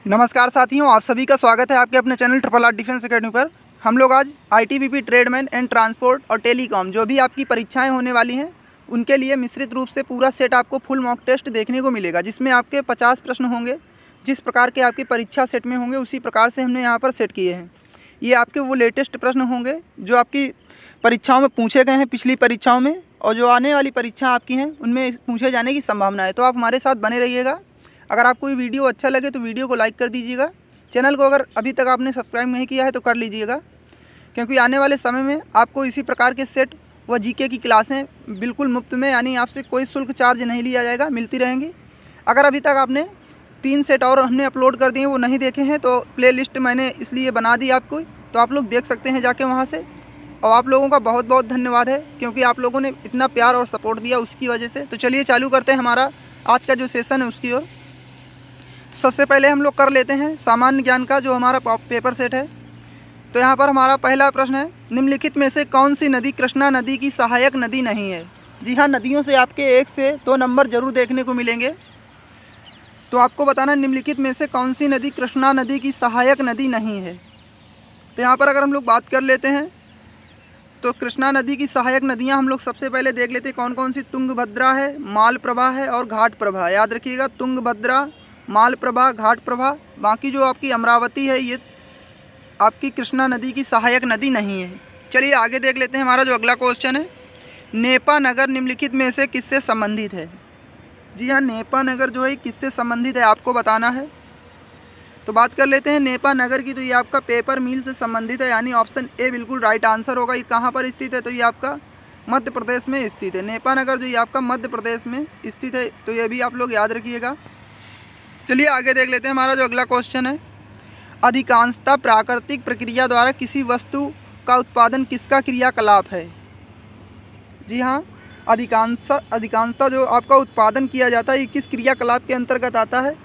नमस्कार साथियों, आप सभी का स्वागत है आपके अपने channel triple R defence academy पर। हम लोग आज आईटीबीपी, ट्रेडमैन एंड ट्रांसपोर्ट और टेलीकॉम जो भी आपकी परीक्षाएं होने वाली हैं उनके लिए मिश्रित रूप से पूरा सेट आपको फुल मॉक टेस्ट देखने को मिलेगा, जिसमें आपके 50 प्रश्न होंगे। जिस प्रकार के आपकी परीक्षा सेट में होंगे उसी प्रकार से हमने यहाँ पर सेट किए हैं। ये आपके वो लेटेस्ट प्रश्न होंगे जो आपकी परीक्षाओं में पूछे गए हैं पिछली परीक्षाओं में, और जो आने वाली परीक्षा आपकी हैं उनमें पूछे जाने की संभावना है। तो आप हमारे साथ बने रहिएगा। अगर आपको ये वीडियो अच्छा लगे तो वीडियो को लाइक कर दीजिएगा। चैनल को अगर अभी तक आपने सब्सक्राइब नहीं किया है तो कर लीजिएगा, क्योंकि आने वाले समय में आपको इसी प्रकार के सेट व जीके की क्लासें बिल्कुल मुफ्त में, यानी आपसे कोई शुल्क चार्ज नहीं लिया जाएगा, मिलती रहेंगी। अगर अभी तक आपने 3 सेट और हमने अपलोड कर दिए वो नहीं देखे हैं तो प्ले लिस्ट मैंने इसलिए बना दी आपको, तो आप लोग देख सकते हैं जाके वहाँ से। और आप लोगों का बहुत बहुत धन्यवाद है, क्योंकि आप लोगों ने इतना प्यार और सपोर्ट दिया उसकी वजह से। तो चलिए चालू करते हैं हमारा आज का जो सेशन है उसकी ओर। सबसे पहले हम लोग कर लेते हैं सामान्य ज्ञान का जो हमारा पेपर सेट है। तो यहाँ पर हमारा पहला प्रश्न है, निम्नलिखित में से कौन सी नदी कृष्णा नदी की सहायक नदी नहीं है। जी हाँ, नदियों से आपके 1 से 2 नंबर जरूर देखने को मिलेंगे। तो आपको बताना निम्नलिखित में से कौन सी नदी कृष्णा नदी की सहायक नदी नहीं है। तो यहाँ पर अगर हम लोग बात कर लेते हैं तो कृष्णा नदी की सहायक नदियाँ हम लोग सबसे पहले देख लेते हैं कौन कौन सी। तुंगभद्रा है, मालप्रभा है और घाटप्रभा। याद रखिएगा, तुंगभद्रा, मालप्रभा, घाटप्रभा। बाकी जो आपकी अमरावती है ये आपकी कृष्णा नदी की सहायक नदी नहीं है। चलिए आगे देख लेते हैं। हमारा जो अगला क्वेश्चन है, नेपा नगर निम्नलिखित में से किससे संबंधित है। जी हाँ, नेपा नगर जो है किससे संबंधित है आपको बताना है। तो बात कर लेते हैं नेपा नगर की। तो ये आपका पेपर मिल से संबंधित है, यानी ऑप्शन ए बिल्कुल राइट आंसर होगा। ये कहाँ पर स्थित है, तो ये आपका मध्य प्रदेश में स्थित है। नेपा नगर जो ये आपका मध्य प्रदेश में स्थित है, तो ये भी आप लोग याद रखिएगा। चलिए आगे देख लेते हैं। हमारा जो अगला क्वेश्चन है, अधिकांशतः प्राकृतिक प्रक्रिया द्वारा किसी वस्तु का उत्पादन किसका क्रियाकलाप है। जी हाँ, अधिकांशतः जो आपका उत्पादन किया जाता है ये किस क्रियाकलाप के अंतर्गत आता है।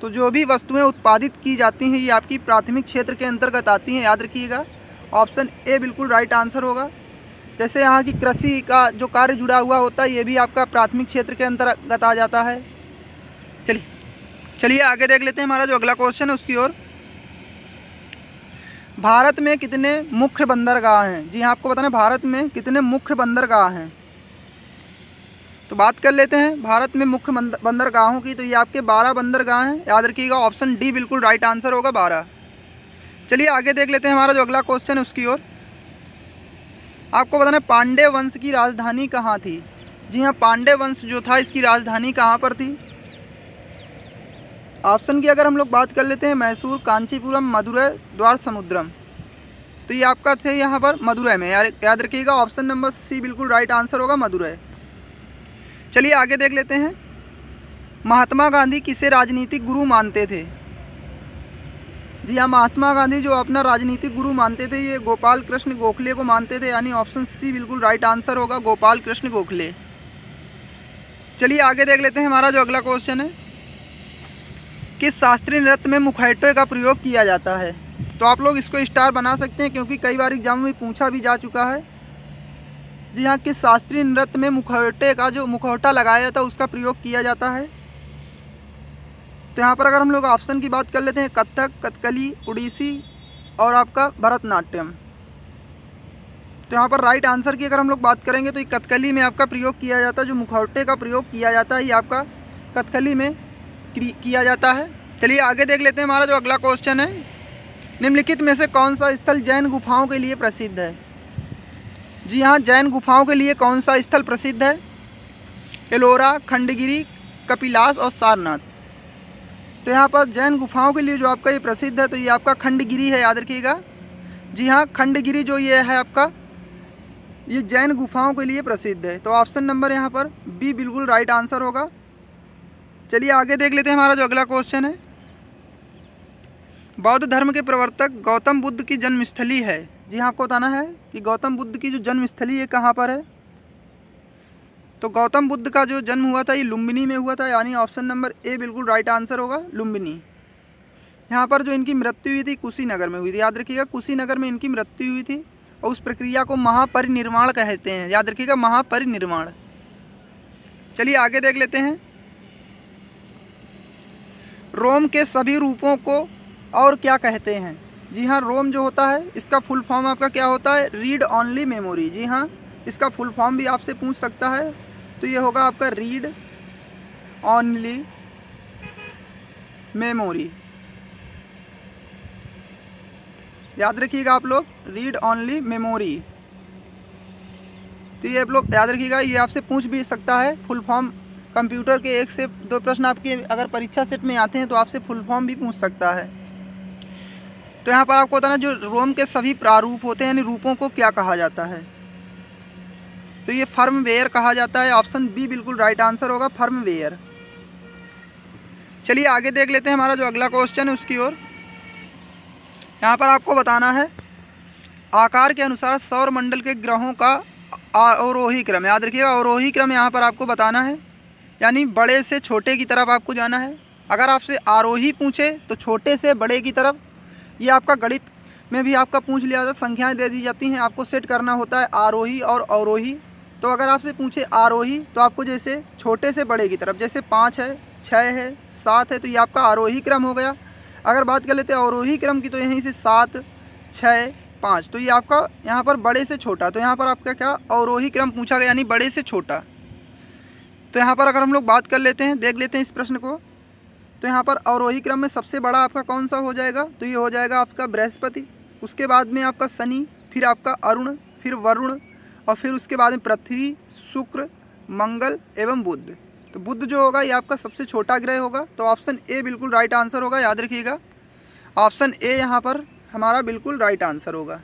तो जो भी वस्तुएं उत्पादित की जाती हैं ये आपकी प्राथमिक क्षेत्र के अंतर्गत आती हैं। याद रखिएगा, ऑप्शन ए बिल्कुल राइट आंसर होगा। जैसे यहाँ की कृषि का जो कार्य जुड़ा हुआ होता है ये भी आपका प्राथमिक क्षेत्र के अंतर्गत आ जाता है। चलिए आगे देख लेते हैं। हमारा जो अगला क्वेश्चन है उसकी ओर, भारत में कितने मुख्य बंदरगाह हैं। जी हाँ, आपको बताना है भारत में कितने मुख्य बंदरगाह हैं। तो बात कर लेते हैं भारत में मुख्य बंदरगाहों की। तो ये आपके 12 बंदरगाह हैं। याद रखिएगा, ऑप्शन डी बिल्कुल राइट आंसर होगा, 12। चलिए आगे देख लेते हैं। हमारा जो अगला क्वेश्चन है उसकी ओर, आपको बताना है पांड्य वंश की राजधानी कहाँ थी। जी हाँ, पांड्य वंश जो था इसकी राजधानी कहाँ पर थी। ऑप्शन की अगर हम लोग बात कर लेते हैं, मैसूर, कांचीपुरम, मदुरै, द्वार समुद्रम। तो ये आपका थे यहाँ पर मदुरै में। याद रखिएगा, ऑप्शन नंबर सी बिल्कुल राइट आंसर होगा, मदुरै। चलिए आगे देख लेते हैं। महात्मा गांधी किसे राजनीतिक गुरु मानते थे। जी हाँ, महात्मा गांधी जो अपना राजनीतिक गुरु मानते थे ये गोपाल कृष्ण गोखले को मानते थे, यानी ऑप्शन सी बिल्कुल राइट आंसर होगा, गोपाल कृष्ण गोखले। चलिए आगे देख लेते हैं। हमारा जो अगला क्वेश्चन है, किस शास्त्रीय नृत्य में मुखौटे का प्रयोग किया जाता है। तो आप लोग इसको स्टार बना सकते हैं, क्योंकि कई बार एग्जाम में पूछा भी जा चुका है। जी हाँ, किस शास्त्रीय नृत्य में मुखौटे का जो मुखौटा लगाया जाता है उसका प्रयोग किया जाता है। तो यहाँ पर अगर हम लोग ऑप्शन की बात कर लेते हैं, कथक, कथकली, उड़ीसी और आपका भरतनाट्यम। तो यहाँ पर राइट आंसर की अगर हम लोग बात करेंगे तो ये कथकली में आपका प्रयोग किया जाता है। जो मुखौटे का प्रयोग किया जाता है ये आपका कथकली में किया जाता है। चलिए आगे देख लेते हैं। हमारा जो अगला क्वेश्चन है, निम्नलिखित में से कौन सा स्थल जैन गुफाओं के लिए प्रसिद्ध है। जी हाँ, जैन गुफाओं के लिए कौन सा स्थल प्रसिद्ध है। एलोरा, खंडगिरी, कपिलास और सारनाथ। तो यहाँ पर जैन गुफाओं के लिए जो आपका ये प्रसिद्ध है तो ये आपका खंडगिरी है। याद रखिएगा, जी हाँ, खंडगिरी जो ये है आपका ये जैन गुफाओं के लिए प्रसिद्ध है। तो ऑप्शन नंबर यहाँ पर बी बिल्कुल राइट आंसर होगा। चलिए आगे देख लेते हैं। हमारा जो अगला क्वेश्चन है, बौद्ध धर्म के प्रवर्तक गौतम बुद्ध की जन्मस्थली है। जी हाँ, आपको बताना है कि गौतम बुद्ध की जो जन्मस्थली है कहाँ पर है। तो गौतम बुद्ध का जो जन्म हुआ था ये लुम्बिनी में हुआ था, यानी ऑप्शन नंबर ए बिल्कुल राइट आंसर होगा, लुम्बिनी। यहाँ पर जो इनकी मृत्यु हुई थी कुशीनगर में हुई थी। याद रखिएगा, कुशीनगर में इनकी मृत्यु हुई थी और उस प्रक्रिया को महापरिनिर्वाण कहते हैं। याद रखिएगा, महापरिनिर्वाण। चलिए आगे देख लेते हैं। रोम के सभी रूपों को और क्या कहते हैं? जी हाँ, रोम जो होता है इसका फुल फॉर्म आपका क्या होता है? Read only memory. जी हाँ, इसका फुल फॉर्म भी आपसे पूछ सकता है, तो ये होगा आपका रीड ऑनली मेमोरी। याद रखिएगा आप लोग, रीड ऑनली मेमोरी। तो ये आप लोग याद रखिएगा, ये आपसे पूछ भी सकता है फुल फॉर्म। कंप्यूटर के 1 से 2 प्रश्न आपके अगर परीक्षा सेट में आते हैं तो आपसे फुल फॉर्म भी पूछ सकता है। तो यहाँ पर आपको बताना, जो रोम के सभी प्रारूप होते हैं यानी रूपों को क्या कहा जाता है? तो ये फर्मवेयर कहा जाता है। ऑप्शन बी बिल्कुल राइट आंसर होगा, फर्मवेयर। चलिए आगे देख लेते हैं हमारा जो अगला क्वेश्चन है उसकी ओर। यहाँ पर आपको बताना है, आकार के अनुसार सौर मंडल के ग्रहों का अवरोही क्रम। याद रखिएगा, अवरोही क्रम यहाँ पर आपको बताना है, यानी बड़े से छोटे की तरफ आपको जाना है। अगर आपसे आरोही पूछे तो छोटे से बड़े की तरफ। ये आपका गणित में भी आपका पूछ लिया जाता, संख्याएं दे दी जाती हैं, आपको सेट करना होता है आरोही और अवरोही। तो अगर आपसे पूछे आरोही तो आपको जैसे छोटे से बड़े की तरफ, जैसे 5 है, 6 है, 7 है, तो ये आपका आरोही क्रम हो गया। अगर बात कर लेते हैं अवरोही क्रम की, तो यहीं से 7, 6, 5, तो ये आपका यहाँ पर बड़े से छोटा। तो यहाँ पर आपका क्या अवरोही क्रम पूछा गया, यानी बड़े से छोटा। तो यहाँ पर अगर हम लोग बात कर लेते हैं, देख लेते हैं इस प्रश्न को, तो यहाँ पर अवरोही क्रम में सबसे बड़ा आपका कौन सा हो जाएगा? तो ये हो जाएगा आपका बृहस्पति, उसके बाद में आपका शनि, फिर आपका अरुण, फिर वरुण, और फिर उसके बाद में पृथ्वी, शुक्र, मंगल एवं बुध। तो बुध जो होगा ये आपका सबसे छोटा ग्रह होगा। तो ऑप्शन ए बिल्कुल राइट आंसर होगा। याद रखिएगा, ऑप्शन ए यहाँ पर हमारा बिल्कुल राइट आंसर होगा।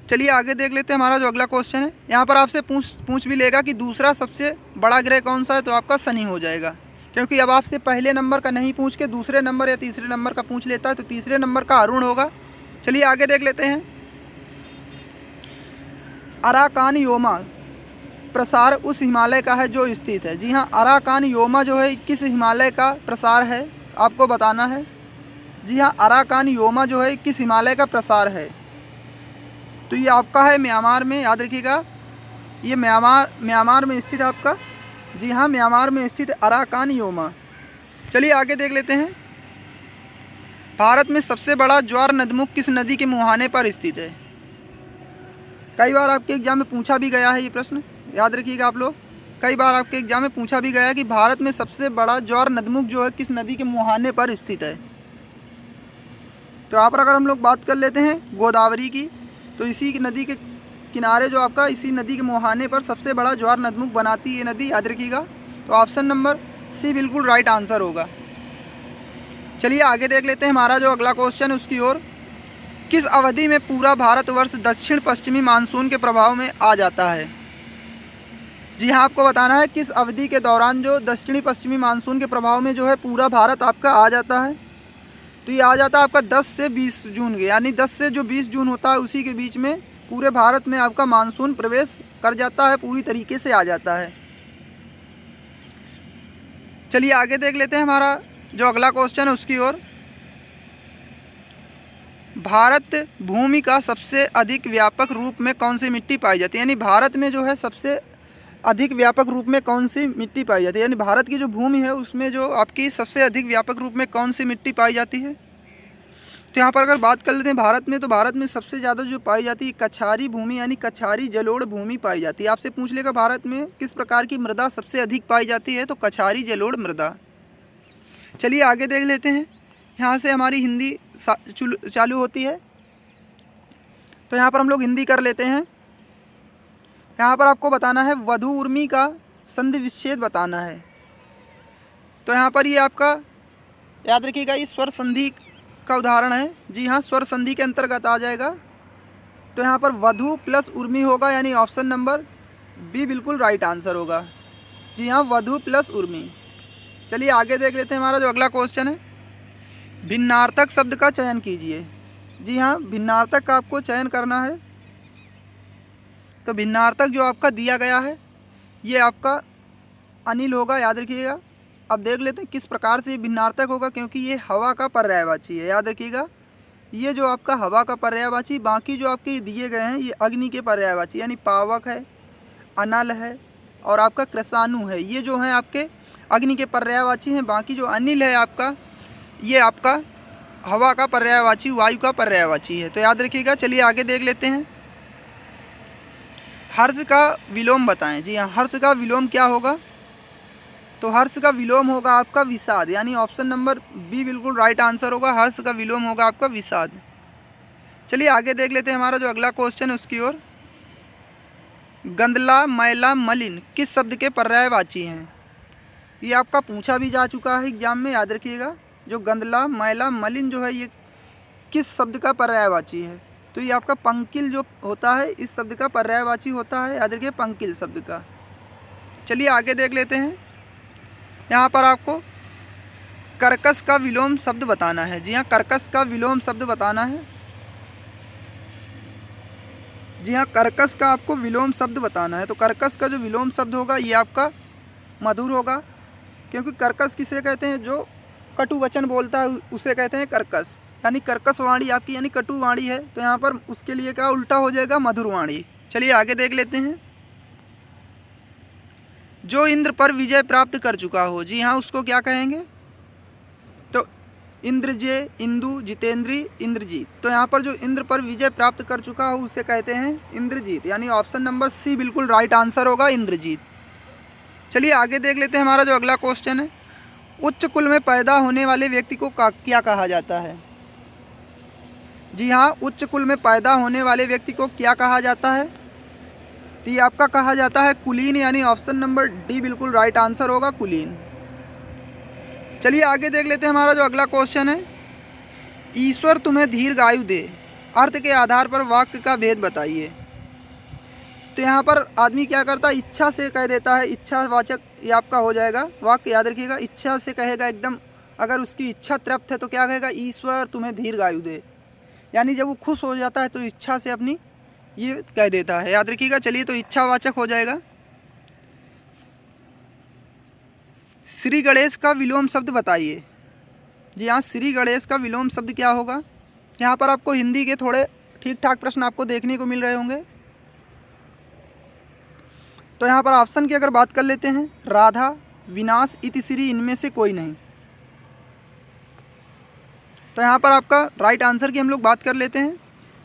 चलिए आगे देख लेते हैं हमारा जो अगला क्वेश्चन है। यहाँ पर आपसे पूछ भी लेगा कि दूसरा सबसे बड़ा ग्रह कौन सा है, तो आपका शनि हो जाएगा, क्योंकि अब आपसे पहले नंबर का नहीं पूछ के दूसरे नंबर या तीसरे नंबर का पूछ लेता है, तो तीसरे नंबर का अरुण होगा। चलिए आगे देख लेते हैं। अराकान योमा प्रसार उस हिमालय का है जो स्थित है। जी हाँ, अराकान योमा जो है किस हिमालय का प्रसार है, आपको बताना है। जी हाँ, अराकान योमा जो है किस हिमालय का प्रसार है, तो ये आपका है म्यांमार में। याद रखिएगा, ये म्यांमार में स्थित आपका, जी हाँ, म्यांमार में स्थित अराकान योमा। चलिए आगे देख लेते हैं। भारत में सबसे बड़ा ज्वार नदमुख किस नदी के मुहाने पर स्थित है? कई बार आपके एग्जाम में पूछा भी गया है ये प्रश्न, याद रखिएगा आप लोग। कई बार आपके एग्जाम में पूछा भी गया है कि भारत में सबसे बड़ा ज्वार नदमुख जो है किस नदी के मुहाने पर स्थित है। तो यहाँ पर अगर हम लोग बात कर लेते हैं गोदावरी की, तो इसी नदी के किनारे जो आपका, इसी नदी के मुहाने पर सबसे बड़ा ज्वार नदमुख बनाती है ये नदी। याद रखिएगा, तो ऑप्शन नंबर सी बिल्कुल राइट आंसर होगा। चलिए आगे देख लेते हैं हमारा जो अगला क्वेश्चन है उसकी ओर। किस अवधि में पूरा भारतवर्ष दक्षिण पश्चिमी मानसून के प्रभाव में आ जाता है? जी हाँ, आपको बताना है किस अवधि के दौरान जो दक्षिणी पश्चिमी मानसून के प्रभाव में जो है पूरा भारत आपका आ जाता है। तो ये आ जाता है आपका 10 से 20 जून के, यानी 10 से जो 20 जून होता है उसी के बीच में पूरे भारत में आपका मानसून प्रवेश कर जाता है, पूरी तरीके से आ जाता है। चलिए आगे देख लेते हैं हमारा जो अगला क्वेश्चन है उसकी ओर। भारत भूमि का सबसे अधिक व्यापक रूप में कौन सी मिट्टी पाई जाती है? यानी भारत में जो है सबसे अधिक व्यापक रूप में कौन सी मिट्टी पाई जाती है, यानी भारत की जो भूमि है उसमें जो आपकी सबसे अधिक व्यापक रूप में कौन सी मिट्टी पाई जाती है? तो यहाँ पर अगर बात कर लेते हैं भारत में, तो भारत में सबसे ज़्यादा जो पाई जाती है कछारी भूमि, यानी कछारी जलोढ़ भूमि पाई जाती है। आपसे पूछ लेगा भारत में किस प्रकार की मृदा सबसे अधिक पाई जाती है, तो कछारी जलोढ़ मृदा। चलिए आगे देख लेते हैं। यहाँ से हमारी हिंदी चालू होती है, तो यहाँ पर हम लोग हिंदी कर लेते हैं। यहाँ पर आपको बताना है वधु उर्मी का संधि विच्छेद बताना है। तो यहाँ पर ये आपका याद रखिएगा, ये स्वर संधि का उदाहरण है। जी हाँ, स्वर संधि के अंतर्गत आ जाएगा। तो यहाँ पर वधु प्लस उर्मी होगा, यानी ऑप्शन नंबर बी बिल्कुल राइट आंसर होगा। जी हाँ, वधु प्लस उर्मी। चलिए आगे देख लेते हैं हमारा जो अगला क्वेश्चन है। भिन्नार्थक शब्द का चयन कीजिए। जी हाँ, भिन्नार्थक का आपको चयन करना है। तो भिन्नार्थक जो आपका दिया गया है ये आपका अनिल होगा। याद रखिएगा। अब देख लेते हैं किस प्रकार से ये भिन्नार्थक होगा, क्योंकि ये हवा का पर्यायवाची है। याद रखिएगा, ये जो आपका हवा का पर्यायवाची, बाकी जो आपके दिए गए हैं ये अग्नि के पर्यायवाची, यानी पावक है, अनल है, और आपका कृषाणु है, ये जो हैं आपके अग्नि के पर्यायवाची हैं। बाकी जो अनिल है आपका, ये आपका हवा का पर्यायवाची, वायु का पर्यायवाची है। तो याद रखिएगा। चलिए आगे देख लेते हैं। हर्ष का विलोम बताएं। जी हाँ, हर्ष का विलोम क्या होगा? तो हर्ष का विलोम होगा आपका विषाद, यानी ऑप्शन नंबर बी बिल्कुल राइट आंसर होगा। हर्ष का विलोम होगा आपका विषाद। चलिए आगे देख लेते हैं हमारा जो अगला क्वेश्चन है उसकी ओर। गंदला, मैला, मलिन किस शब्द के पर्यायवाची हैं? ये आपका पूछा भी जा चुका है एग्जाम में, याद रखिएगा। जो गंदला, मैला, मलिन जो है ये किस शब्द का पर्यायवाची है? तो ये आपका पंकिल जो होता है इस शब्द का पर्यायवाची होता है, याद रखिए पंकिल शब्द का। चलिए आगे देख लेते हैं। यहाँ पर आपको कर्कश का विलोम शब्द बताना है। जी हाँ, कर्कश का विलोम शब्द बताना है। जी हाँ, कर्कश का आपको विलोम शब्द बताना है। तो कर्कश का जो विलोम शब्द होगा ये आपका मधुर होगा, क्योंकि कर्कश किसे कहते हैं? जो कटु वचन बोलता है उसे कहते हैं कर्कश, यानी कर्कश वाणी आपकी यानी कटु वाणी है। तो यहाँ पर उसके लिए क्या उल्टा हो जाएगा? मधुर वाणी। चलिए आगे देख लेते हैं। जो इंद्र पर विजय प्राप्त कर चुका हो, जी हाँ, उसको क्या कहेंगे? तो इंद्रजय, इंदु, जितेंद्री, इंद्रजीत। तो यहाँ पर जो इंद्र पर विजय प्राप्त कर चुका हो उसे कहते हैं इंद्रजीत, यानी ऑप्शन नंबर सी बिल्कुल राइट आंसर होगा, इंद्रजीत। चलिए आगे देख लेते हैं हमारा जो अगला क्वेश्चन है। उच्च कुल में पैदा होने वाले व्यक्ति को क्या कहा जाता है? जी हाँ, उच्च कुल में पैदा होने वाले व्यक्ति को क्या कहा जाता है? तो ये आपका कहा जाता है कुलीन, यानी ऑप्शन नंबर डी बिल्कुल राइट आंसर होगा, कुलीन। चलिए आगे देख लेते हैं हमारा जो अगला क्वेश्चन है। ईश्वर तुम्हें दीर्घायु दे, अर्थ के आधार पर वाक्य का भेद बताइए। तो यहाँ पर आदमी क्या करता है? इच्छा से कह देता है, इच्छावाचक ये आपका हो जाएगा वाक्य, याद रखिएगा। इच्छा से कहेगा एकदम, अगर उसकी इच्छा तृप्त है तो क्या कहेगा? ईश्वर तुम्हें दीर्घायु दे, यानी जब वो खुश हो जाता है तो इच्छा से अपनी ये कह देता है, याद रखिएगा। चलिए तो इच्छावाचक हो जाएगा। श्री गणेश का विलोम शब्द बताइए। जी हाँ, श्री गणेश का विलोम शब्द क्या होगा? यहाँ पर आपको हिंदी के थोड़े ठीक ठाक प्रश्न आपको देखने को मिल रहे होंगे। तो यहाँ पर ऑप्शन की अगर बात कर लेते हैं, राधा, विनाश, इति श्री, इनमें से कोई नहीं। तो यहाँ पर आपका राइट आंसर की हम लोग बात कर लेते हैं।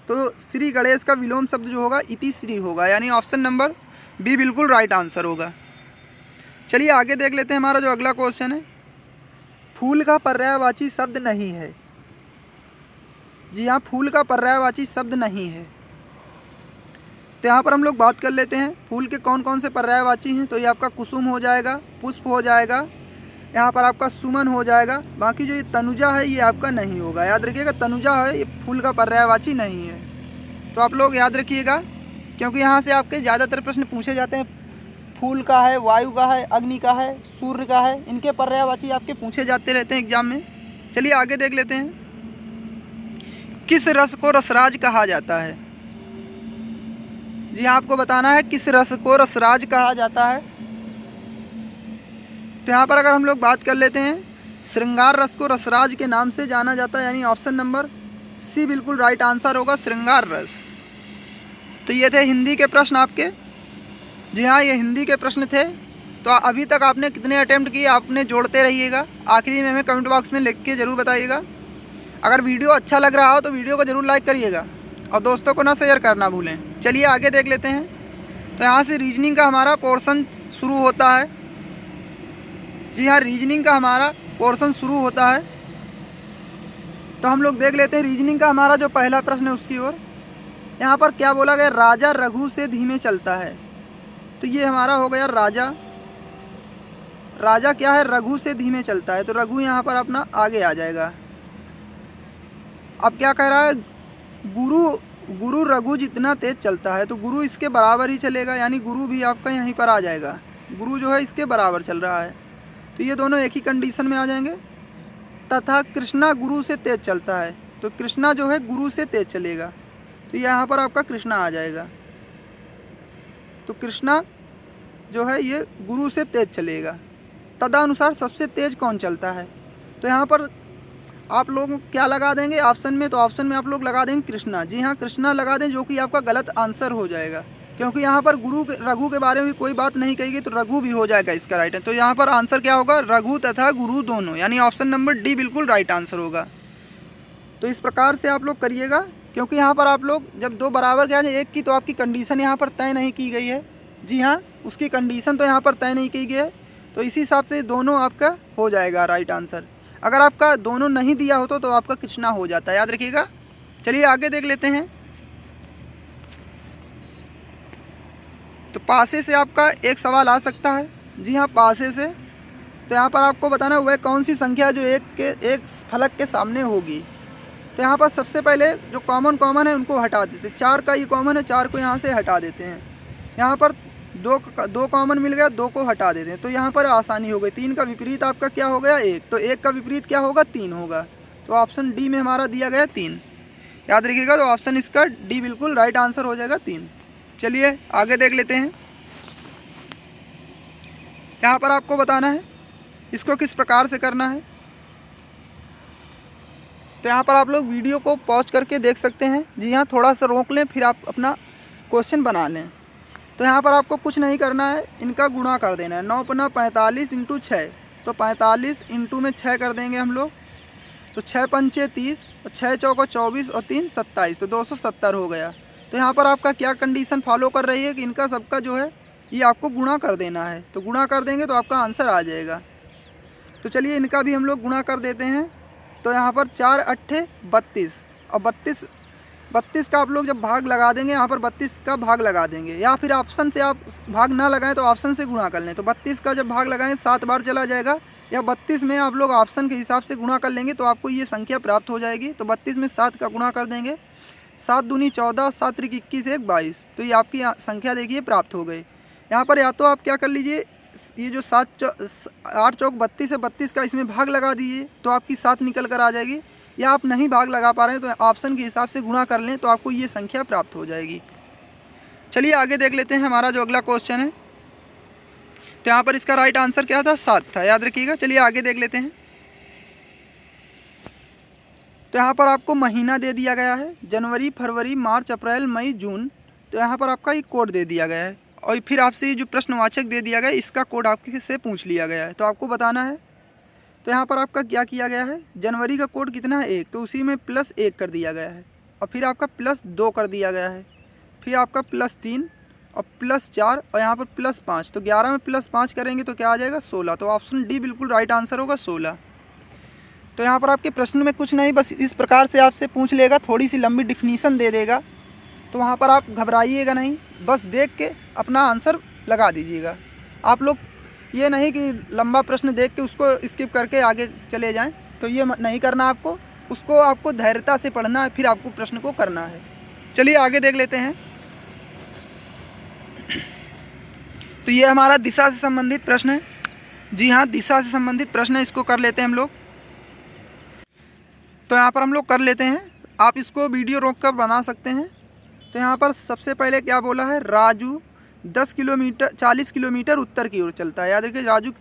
तो श्री गणेश का विलोम शब्द जो होगा इति श्री होगा, यानी ऑप्शन नंबर बी बिल्कुल राइट आंसर होगा। चलिए आगे देख लेते हैं हमारा जो अगला क्वेश्चन है। फूल का पर्यायवाची शब्द नहीं है। जी हाँ, फूल का पर्यायवाची शब्द नहीं है। तो यहाँ पर हम लोग बात कर लेते हैं फूल के कौन कौन से पर्यायवाची हैं। तो ये आपका कुसुम हो जाएगा, पुष्प हो जाएगा, यहाँ पर आपका सुमन हो जाएगा। बाकी जो ये तनुजा है ये आपका नहीं होगा, याद रखिएगा। तनुजा है ये फूल का पर्यायवाची नहीं है। तो आप लोग याद रखिएगा, क्योंकि यहाँ से आपके ज़्यादातर प्रश्न पूछे जाते हैं। फूल का है, वायु का है, अग्नि का है, सूर्य का है, इनके पर्यायवाची आपके पूछे जाते रहते हैं एग्जाम में। चलिए आगे देख लेते हैं। किस रस को रसराज कहा जाता है? जी हाँ, आपको बताना है किस रस को रसराज कहा जाता है। तो यहाँ पर अगर हम लोग बात कर लेते हैं, श्रृंगार रस को रसराज के नाम से जाना जाता है, यानी ऑप्शन नंबर सी बिल्कुल राइट आंसर होगा, श्रृंगार रस। तो ये थे हिंदी के प्रश्न आपके। जी हाँ, ये हिंदी के प्रश्न थे। तो अभी तक आपने कितने अटेम्प्ट किए आपने जोड़ते रहिएगा, आखिरी में हमें कमेंट बॉक्स में लिख के ज़रूर बताइएगा। अगर वीडियो अच्छा लग रहा हो तो वीडियो को ज़रूर लाइक करिएगा और दोस्तों को ना शेयर करना भूलें। चलिए आगे देख लेते हैं। तो यहाँ से रीजनिंग का हमारा पोर्शन शुरू होता है। जी हाँ, रीजनिंग का हमारा पोर्शन शुरू होता है। तो हम लोग देख लेते हैं रीजनिंग का हमारा जो पहला प्रश्न है उसकी ओर। यहाँ पर क्या बोला गया? राजा रघु से धीमे चलता है। तो ये हमारा हो गया राजा। राजा क्या है? रघु से धीमे चलता है। तो रघु यहाँ पर अपना आगे आ जाएगा। अब क्या कह रहा है? गुरु रघु जितना तेज चलता है, तो गुरु इसके बराबर ही चलेगा, यानी गुरु भी आपका यहीं पर आ जाएगा। गुरु जो है इसके बराबर चल रहा है, तो ये दोनों एक ही कंडीशन में आ जाएंगे। तथा कृष्णा गुरु से तेज चलता है, तो कृष्णा जो है गुरु से तेज चलेगा, तो यहाँ पर आपका कृष्णा आ जाएगा। तो कृष्णा जो है ये गुरु से तेज चलेगा। तदनुसार सबसे तेज कौन चलता है? तो यहाँ पर आप लोग क्या लगा देंगे ऑप्शन में? तो ऑप्शन में आप लोग लगा देंगे कृष्णा। जी हाँ, कृष्णा लगा दें, जो कि आपका गलत आंसर हो जाएगा, क्योंकि यहाँ पर रघु के बारे में कोई बात नहीं कही गई, तो रघु भी हो जाएगा इसका राइट। तो यहाँ पर आंसर क्या होगा, रघु तथा गुरु दोनों, यानी ऑप्शन नंबर डी बिल्कुल राइट आंसर होगा। तो इस प्रकार से आप लोग करिएगा, क्योंकि यहाँ पर आप लोग जब दो बराबर क्या है एक की, तो आपकी कंडीशन यहाँ पर तय नहीं की गई है। जी हाँ, उसकी कंडीशन तो यहाँ पर तय नहीं की गई है, तो इसी हिसाब से दोनों आपका हो जाएगा राइट आंसर। अगर आपका दोनों नहीं दिया होता तो आपका कृष्णा हो जाता है, याद रखिएगा। चलिए आगे देख लेते हैं। तो पासे से आपका एक सवाल आ सकता है। जी हाँ, पासे से। तो यहाँ पर आपको बताना है वह कौन सी संख्या जो एक फलक के सामने होगी। तो यहाँ पर सबसे पहले जो कॉमन है उनको हटा देते हैं। 4 का ये कॉमन है, 4 को यहाँ से हटा देते हैं। यहाँ पर दो कॉमन मिल गया, 2 को हटा देते हैं, तो यहाँ पर आसानी हो गई। 3 का विपरीत आपका क्या हो गया, 1। तो 1 का विपरीत क्या होगा, 3 होगा। तो ऑप्शन डी में हमारा दिया गया 3, याद रखिएगा। तो ऑप्शन इसका डी बिल्कुल राइट आंसर हो जाएगा 3। चलिए आगे देख लेते हैं। यहाँ पर आपको बताना है इसको किस प्रकार से करना है। तो यहाँ पर आप लोग वीडियो को पॉज करके देख सकते हैं। जी हाँ, थोड़ा सा रोक लें, फिर आप अपना क्वेश्चन बना लें। तो यहाँ पर आपको कुछ नहीं करना है, इनका गुणा कर देना है। 9 × 45 × 6, तो 45 इंटू में 6 कर देंगे हम लोग। तो 6 × 5 = 30, और 6 × 4 = 24, और 3 × 27, तो 270 हो गया। तो यहाँ पर आपका क्या कंडीशन फॉलो कर रही है कि इनका सबका जो है ये आपको गुणा कर देना है। तो गुणा कर देंगे तो आपका आंसर आ जाएगा। तो चलिए इनका भी हम लोग गुणा कर देते हैं। तो यहाँ पर 4 × 8 = 32, और 32 का आप लोग जब भाग लगा देंगे, यहाँ पर 32 का भाग लगा देंगे, या फिर ऑप्शन से आप भाग ना लगाएं तो ऑप्शन से गुणा कर लें। तो 32 का जब भाग लगाएं 7 बार चला जाएगा, या 32 में आप लोग ऑप्शन के हिसाब से गुणा कर लेंगे तो आपको ये संख्या प्राप्त हो जाएगी। तो 32 में 7 का गुणा कर देंगे, 7 दूनी 14, 7 त्रिक 21, 1 22, तो ये आपकी संख्या देखिए प्राप्त हो गई। यहाँ पर या तो आप क्या कर लीजिए, ये जो 8 चौक 32 है, 32 का इसमें भाग लगा दीजिए तो आपकी 7 निकल कर आ जाएगी, या आप नहीं भाग लगा पा रहे हैं तो ऑप्शन के हिसाब से गुणा कर लें तो आपको ये संख्या प्राप्त हो जाएगी। चलिए आगे देख लेते हैं हमारा जो अगला क्वेश्चन है। तो यहाँ पर इसका राइट आंसर क्या था, 7 था, याद रखिएगा। चलिए आगे देख लेते हैं। तो यहाँ पर आपको महीना दे दिया गया है, जनवरी, फरवरी, मार्च, अप्रैल, मई, जून। तो यहाँ पर आपका ये कोड दे दिया गया है, और फिर आपसे ये जो प्रश्नवाचक दे दिया गया है इसका कोड आपके से पूछ लिया गया है, तो आपको बताना है। तो यहाँ पर आपका क्या किया गया है, जनवरी का कोड कितना है 1, तो उसी में +1 कर दिया गया है, और फिर आपका +2 कर दिया गया है, फिर आपका +3 और +4, और यहाँ पर +5। तो 11 में +5 करेंगे तो क्या आ जाएगा, 16। तो ऑप्शन डी बिल्कुल राइट आंसर होगा, 16। तो यहाँ पर आपके प्रश्न में कुछ नहीं, बस इस प्रकार से आपसे पूछ लेगा, थोड़ी सी लंबी डिफिनीसन दे देगा। तो वहाँ पर आप घबराइएगा नहीं, बस देख के अपना आंसर लगा दीजिएगा। आप लोग ये नहीं कि लंबा प्रश्न देख के उसको स्किप करके आगे चले जाएं, तो ये नहीं करना आपको। उसको आपको धैर्यता से पढ़ना है, फिर आपको प्रश्न को करना है। चलिए आगे देख लेते हैं। तो ये हमारा दिशा से संबंधित प्रश्न है। जी हाँ, दिशा से संबंधित प्रश्न है, इसको कर लेते हैं हम लोग। तो यहाँ पर हम लोग कर लेते हैं, आप इसको वीडियो रोक कर बना सकते हैं। तो यहाँ पर सबसे पहले क्या बोला है, राजू 40 किलोमीटर उत्तर की ओर चलता है। याद रखिए, राजू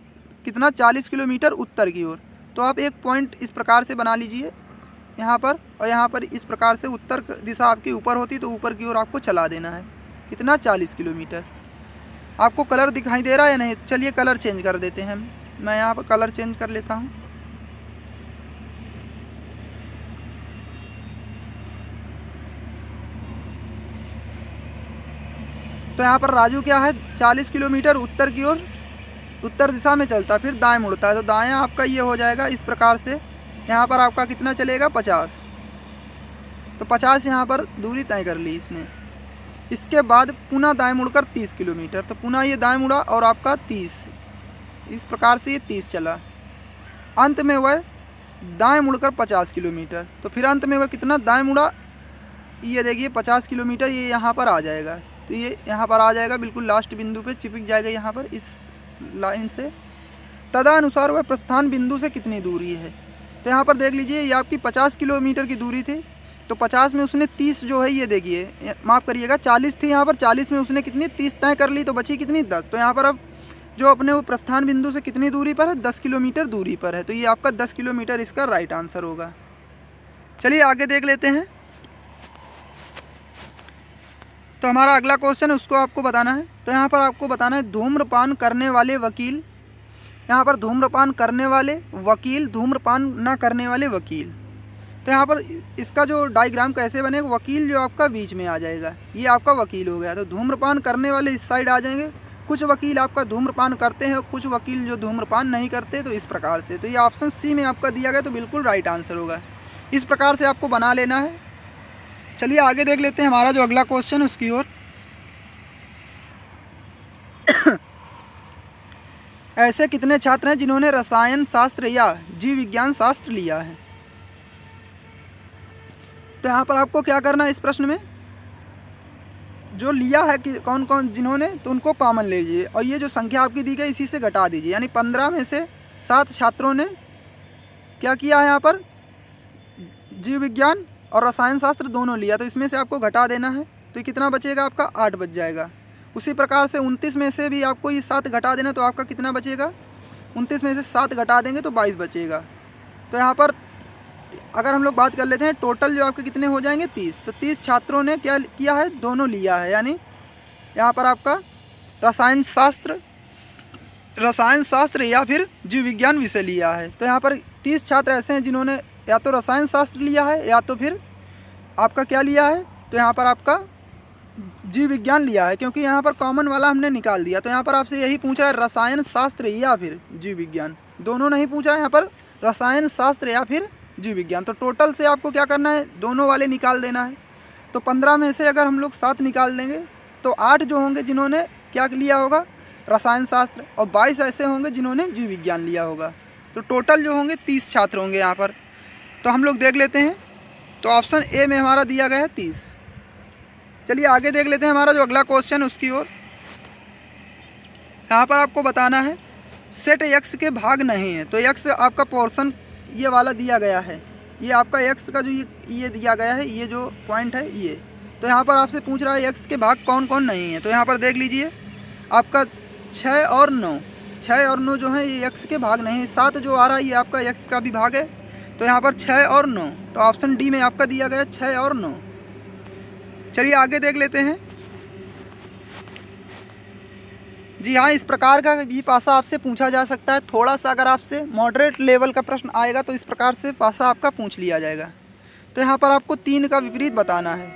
कितना, 40 किलोमीटर उत्तर की ओर। तो आप एक पॉइंट इस प्रकार से बना लीजिए यहाँ पर, और यहाँ पर इस प्रकार से उत्तर दिशा आपकी ऊपर होती तो ऊपर की ओर आपको चला देना है। कितना, 40 किलोमीटर। आपको कलर दिखाई दे रहा है या नहीं, चलिए कलर चेंज कर देते हैं। मैं यहाँ पर कलर चेंज कर लेता हूँ। तो यहाँ पर राजू क्या है, 40 किलोमीटर उत्तर की ओर, उत्तर दिशा में चलता है, फिर दाएं मुड़ता है। तो दाएं आपका ये हो जाएगा इस प्रकार से। यहाँ पर आपका कितना चलेगा, 50। तो 50 यहाँ पर दूरी तय कर ली इसने। इसके बाद पुनः दाएं मुड़कर 30 किलोमीटर। तो पुनः ये दाएं मुड़ा और आपका 30, इस प्रकार से ये 30 चला। अंत में वह दाएं मुड़कर 50 किलोमीटर। तो फिर अंत में वह कितना दाएं मुड़ा, ये देखिए 50 किलोमीटर, ये यहाँ पर आ जाएगा। तो ये यहाँ पर आ जाएगा, बिल्कुल लास्ट बिंदु पे चिपक जाएगा यहाँ पर इस लाइन से। तदनुसार वह प्रस्थान बिंदु से कितनी दूरी है। तो यहाँ पर देख लीजिए, ये आपकी 50 किलोमीटर की दूरी थी। तो 50 में उसने 30 जो है, ये देखिए, माफ़ करिएगा 40 थी यहाँ पर, 40 में उसने कितनी 30 तय कर ली, तो बची कितनी 10। तो यहाँ पर अब जो अपने वो प्रस्थान बिंदु से कितनी दूरी पर है, 10 किलोमीटर दूरी पर है। तो ये आपका 10 किलोमीटर इसका राइट आंसर होगा। चलिए आगे देख लेते हैं। तो हमारा अगला क्वेश्चन है, उसको आपको बताना है। तो यहाँ पर आपको बताना है धूम्रपान करने वाले वकील, यहाँ पर धूम्रपान करने वाले वकील, धूम्रपान ना करने वाले वकील। तो यहाँ पर इसका जो डायग्राम कैसे बनेगा, वकील जो आपका बीच में आ जाएगा, ये आपका वकील हो गया। तो धूम्रपान करने वाले इस साइड आ जाएंगे। कुछ वकील आपका धूम्रपान करते हैं और कुछ वकील जो धूम्रपान नहीं करते, तो इस प्रकार से। तो ये ऑप्शन सी में आपका दिया गया, तो बिल्कुल राइट आंसर होगा। इस प्रकार से आपको बना लेना है। चलिए आगे देख लेते हैं हमारा जो अगला क्वेश्चन उसकी ओर। ऐसे कितने छात्र हैं जिन्होंने रसायन शास्त्र या जीव विज्ञान शास्त्र लिया है। तो यहाँ पर आपको क्या करना है, इस प्रश्न में जो लिया है कि कौन कौन जिन्होंने, तो उनको कॉमन ले लीजिए और ये जो संख्या आपकी दी गई इसी से घटा दीजिए। यानी 15 में से 7 छात्रों ने क्या किया है, यहाँ पर जीव विज्ञान और रसायन शास्त्र दोनों लिया, तो इसमें से आपको घटा देना है। तो कितना बचेगा आपका, 8 बच जाएगा। उसी प्रकार से 29 में से भी आपको ये 7 घटा देना, तो आपका कितना बचेगा, 29 में से 7 घटा देंगे तो 22 बचेगा। तो यहाँ पर अगर हम लोग बात कर लेते हैं टोटल जो आपके कितने हो जाएंगे, 30। तो 30 छात्रों ने क्या किया है, दोनों लिया है। यानी यहाँ पर आपका रसायन शास्त्र या फिर जीव विज्ञान विषय लिया है। तो यहाँ पर 30 छात्र ऐसे हैं जिन्होंने या तो रसायन शास्त्र लिया है या तो फिर आपका क्या लिया है, तो यहाँ पर आपका जीव विज्ञान लिया है, क्योंकि यहाँ पर कॉमन वाला हमने निकाल दिया। तो यहाँ पर आपसे यही पूछ रहा है रसायन शास्त्र या फिर जीव विज्ञान, दोनों नहीं पूछ रहा है यहाँ पर, रसायन शास्त्र या फिर जीव विज्ञान। तो टोटल से आपको क्या करना है, दोनों वाले निकाल देना है। तो 15 में से अगर हम लोग 7 निकाल देंगे तो 8 जो होंगे जिन्होंने क्या लिया होगा, रसायन शास्त्र, और 22 ऐसे होंगे जिन्होंने जीव विज्ञान लिया होगा। तो टोटल जो होंगे 30 छात्र होंगे यहाँ पर। तो हम लोग देख लेते हैं, तो ऑप्शन ए में हमारा दिया गया है 30। चलिए आगे देख लेते हैं हमारा जो अगला क्वेश्चन उसकी ओर। यहाँ पर आपको बताना है सेट एक्स के भाग नहीं है। तो एक्स आपका पोर्शन ये वाला दिया गया है, ये आपका एक्स का जो ये दिया गया है, ये जो पॉइंट है ये। तो यहाँ पर आपसे पूछ रहा है एक्स के भाग कौन कौन नहीं है। तो यहाँ पर देख लीजिए आपका 6 और 9, 6 और 9 जो है ये एक्स के भाग नहीं है। 7 जो आ रहा है ये आपका एक्स का भी भाग है। तो यहाँ पर 6 और 9, तो ऑप्शन डी में आपका दिया गया 6 और 9। चलिए आगे देख लेते हैं। जी हाँ, इस प्रकार का भी पासा आपसे पूछा जा सकता है। थोड़ा सा अगर आपसे मॉडरेट लेवल का प्रश्न आएगा तो इस प्रकार से पासा आपका पूछ लिया जाएगा। तो यहाँ पर आपको 3 का विपरीत बताना है।